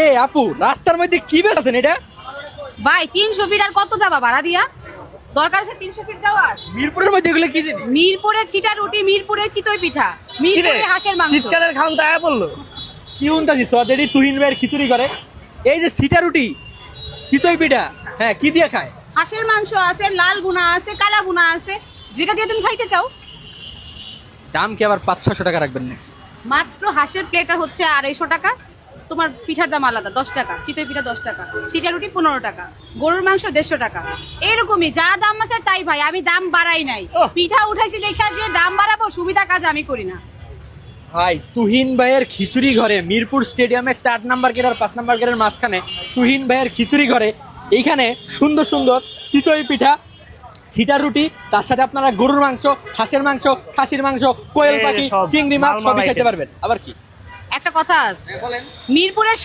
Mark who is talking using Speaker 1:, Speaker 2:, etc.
Speaker 1: এ আপু, রাস্তার মধ্যে কি বেচছেন এটা?
Speaker 2: ভাই 300 ফিট আর কত যাবা ভাড়া দিয়া? দরকার আছে 300 ফিট যাওয়ার?
Speaker 1: মিরপুরের মধ্যে এগুলো কি জিনিস?
Speaker 2: মিরপুরে চিটা রুটি, মিরপুরে চিতই পিঠা, মিরপুরে হাঁসের মাংস।
Speaker 3: শীতকালের খাওন তো আয়া বললো।
Speaker 1: কি উনতাছি সদেরি তুহিন ভাইয়ের খিচুড়ি করে। এই যে সিটা রুটি, চিতই পিঠা, হ্যাঁ কি দিয়ে খায়?
Speaker 2: হাঁসের মাংস আছে, লাল ভুনা আছে, কালা ভুনা আছে, যেটা দিয়ে তুমি খাইতে চাও।
Speaker 1: দাম কি আবার 500-600 টাকা রাখবেন নাকি?
Speaker 2: মাত্র হাঁসের প্লেটটা হচ্ছে 250 টাকা। তোমার পিঠার দাম আলাদা 10 টাকা, চিতই পিঠা 10 টাকা, চিটা রুটি 15 টাকা, গরুর মাংস 150 টাকা। এরকমই যা দাম আছে তাই ভাই, আমি দাম বাড়াই নাই। পিঠা উঠাইছি দেখা যে দাম বাড়াবো, সুবিধা কাজ আমি করি না।
Speaker 1: ভাই তুহিন ভাইয়ের খিচুড়ি ঘরে, মিরপুর স্টেডিয়ামের 4 নাম্বার গেট আর 5 নাম্বার গেটের মাঝখানে তুহিন ভাইয়ের খিচুড়ি ঘরে এইখানে সুন্দর সুন্দর চিতই পিঠা, ছিটা রুটি, তার সাথে আপনারা গরুর মাংস, হাঁসের মাংস, খাসির মাংস, কোয়েল পাখি,
Speaker 3: সব
Speaker 1: চিংড়ি মাছ
Speaker 3: মাল
Speaker 1: সবই
Speaker 3: মাল
Speaker 1: খেতে
Speaker 3: item।
Speaker 1: পারবেন। আবার কি
Speaker 2: একটা কথা আছে, মিরপুরের